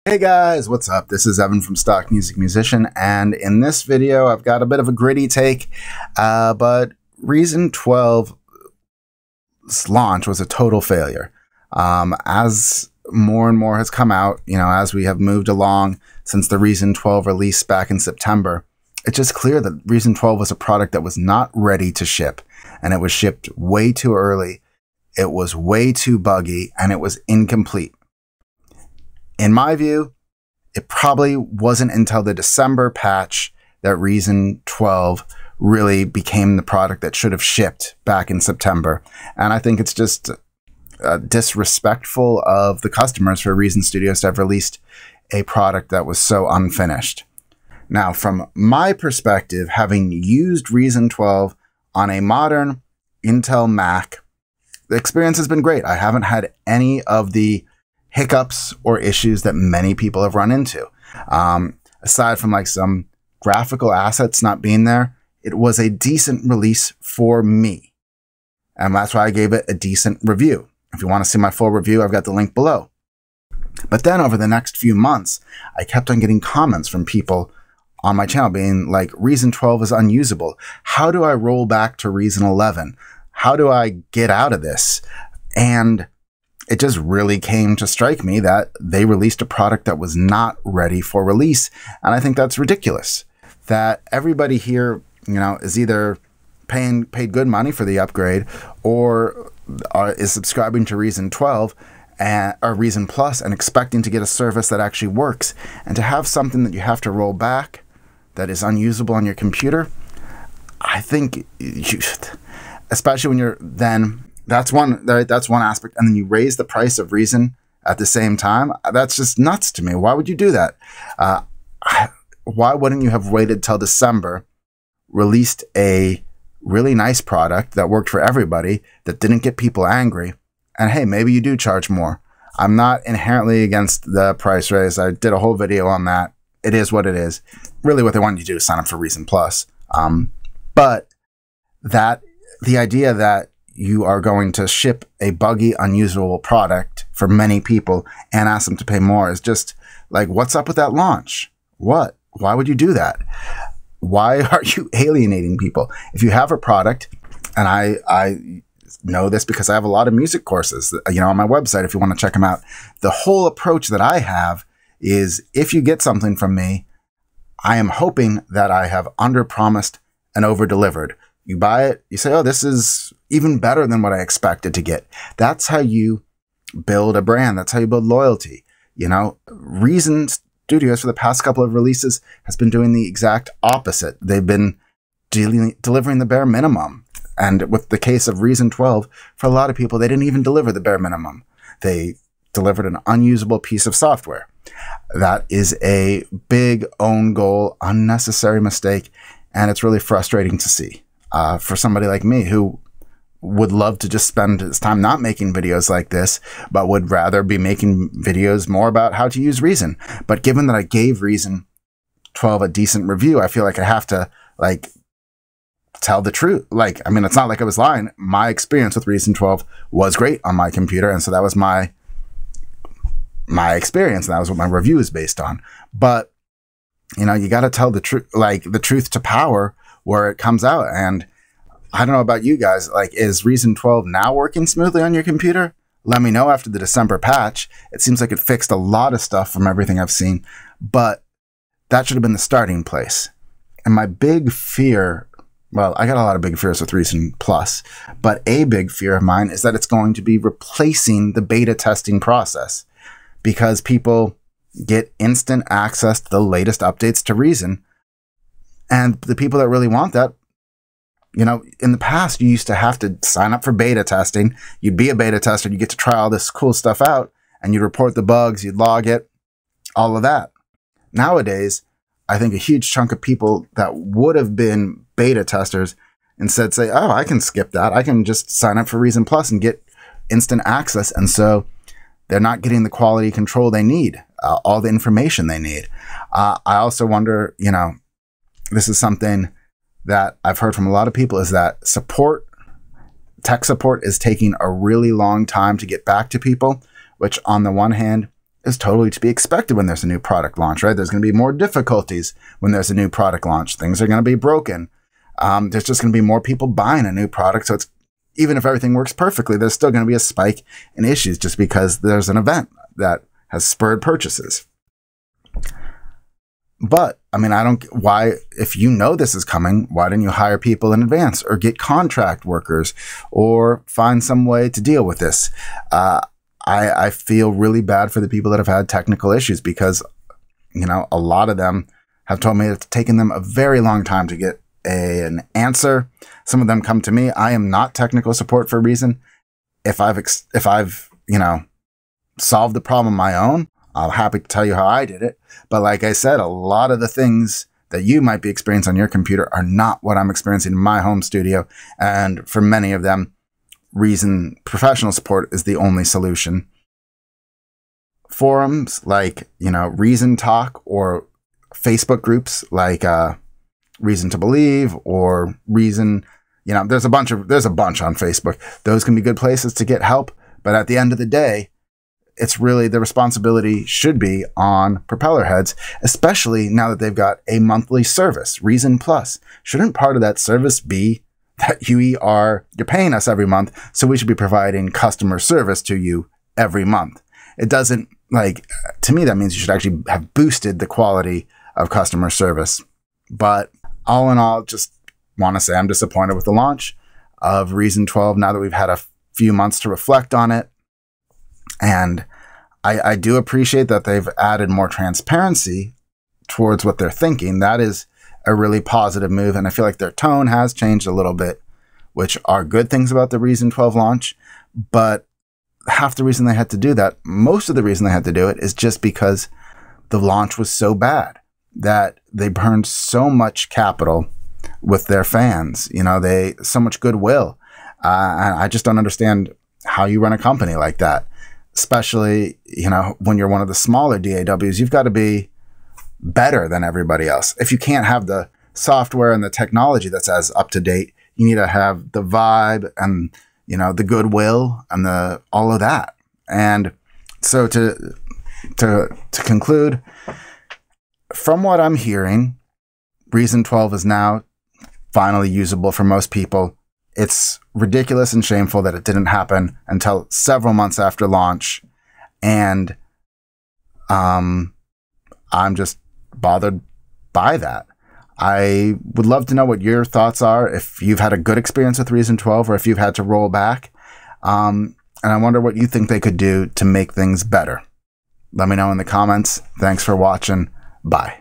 Hey guys, what's up? This is Evan from Stock Music Musician, and in this video I've got a bit of a gritty take, but Reason 12's launch was a total failure. As more and more has come out, as we have moved along since the Reason 12 release back in September, it's just clear that Reason 12 was a product that was not ready to ship, and it was shipped way too early, it was way too buggy, and it was incomplete. In my view, it probably wasn't until the December patch that Reason 12 really became the product that should have shipped back in September. And I think it's just disrespectful of the customers for Reason Studios to have released a product that was so unfinished. Now, from my perspective, having used Reason 12 on a modern Intel Mac, the experience has been great. I haven't had any of the hiccups or issues that many people have run into. Aside from like some graphical assets not being there, it was a decent release for me. And that's why I gave it a decent review. If you want to see my full review, I've got the link below. But then over the next few months, I kept on getting comments from people on my channel being like, Reason 12 is unusable. How do I roll back to Reason 11? How do I get out of this? And it just really came to strike me that they released a product that was not ready for release. And I think that's ridiculous. That everybody here, is either paid good money for the upgrade or is subscribing to Reason 12 or Reason Plus and expecting to get a service that actually works. And to have something that you have to roll back that is unusable on your computer, I think, especially when you're then... That's one aspect. And then you raise the price of Reason at the same time. That's just nuts to me. Why would you do that? Why wouldn't you have waited till December, released a really nice product that worked for everybody, that didn't get people angry, and hey, maybe you do charge more. I'm not inherently against the price raise. I did a whole video on that. It is what it is. Really what they want you to do is sign up for Reason Plus. But the idea that you are going to ship a buggy, unusable product for many people and ask them to pay more is just like, what's up with that launch? What? Why would you do that? Why are you alienating people? If you have a product, and I know this because I have a lot of music courses, on my website, if you want to check them out, the whole approach that I have is if you get something from me, I am hoping that I have under-promised and over-delivered. You buy it, you say, oh, this is even better than what I expected to get. That's how you build a brand. That's how you build loyalty. Reason Studios for the past couple of releases has been doing the exact opposite. They've been delivering the bare minimum. And with the case of Reason 12, for a lot of people, they didn't even deliver the bare minimum. They delivered an unusable piece of software. That is a big own goal, unnecessary mistake, and it's really frustrating to see. For somebody like me who would love to just spend his time not making videos like this, but would rather be making videos more about how to use Reason. But given that I gave Reason 12 a decent review, I feel like I have to tell the truth. It's not like I was lying. My experience with Reason 12 was great on my computer, and so that was my experience, and that was what my review is based on. But you got to tell the truth, the truth to power where it comes out. And I don't know about you guys, is Reason 12 now working smoothly on your computer? Let me know after the December patch. It seems like it fixed a lot of stuff from everything I've seen, but that should have been the starting place. And my big fear, well, I got a lot of big fears with Reason Plus, but a big fear of mine is that it's going to be replacing the beta testing process, because people get instant access to the latest updates to Reason. And the people that really want that, in the past, you used to have to sign up for beta testing. You'd be a beta tester. You get to try all this cool stuff out, and you'd report the bugs, you'd log it, all of that. Nowadays, I think a huge chunk of people that would have been beta testers instead say, oh, I can skip that. I can just sign up for Reason Plus and get instant access. And so they're not getting the quality control they need, all the information they need. I also wonder, this is something that I've heard from a lot of people, is that tech support is taking a really long time to get back to people, which on the one hand is totally to be expected when there's a new product launch, right? There's going to be more difficulties when there's a new product launch. Things are going to be broken. There's just going to be more people buying a new product. So it's, even if everything works perfectly, there's still going to be a spike in issues just because there's an event that has spurred purchases. But I mean, why, if you know this is coming, why didn't you hire people in advance or get contract workers or find some way to deal with this? I feel really bad for the people that have had technical issues because, you know, a lot of them have told me it's taken them a very long time to get an answer. Some of them come to me. I am not technical support for a reason. If I've, you know, solved the problem on my own, I'm happy to tell you how I did it. But like I said, a lot of the things that you might be experiencing on your computer are not what I'm experiencing in my home studio. And for many of them, Reason professional support is the only solution. Forums like, you know, Reason Talk, or Facebook groups like Reason to Believe or Reason, you know, there's a bunch on Facebook. Those can be good places to get help. But at the end of the day, it's really the responsibility should be on propeller heads, especially now that they've got a monthly service, Reason Plus. Shouldn't part of that service be that you're paying us every month, so we should be providing customer service to you every month? It doesn't, like, to me, that means you should actually have boosted the quality of customer service. But all in all, just want to say I'm disappointed with the launch of Reason 12 now that we've had a few months to reflect on it. And I do appreciate that they've added more transparency towards what they're thinking. That is a really positive move. And I feel like their tone has changed a little bit, which are good things about the Reason 12 launch. But half the reason they had to do that, most of the reason they had to do it, is just because the launch was so bad that they burned so much capital with their fans. You know, so much goodwill. And I just don't understand how you run a company like that. Especially, you know, when you're one of the smaller DAWs, you've got to be better than everybody else. If you can't have the software and the technology that's as up to date, you need to have the vibe and, you know, the goodwill and all of that. And so to conclude, from what I'm hearing, Reason 12 is now finally usable for most people. It's ridiculous and shameful that it didn't happen until several months after launch. And I'm just bothered by that. I would love to know what your thoughts are, if you've had a good experience with Reason 12 or if you've had to roll back. And I wonder what you think they could do to make things better. Let me know in the comments. Thanks for watching. Bye.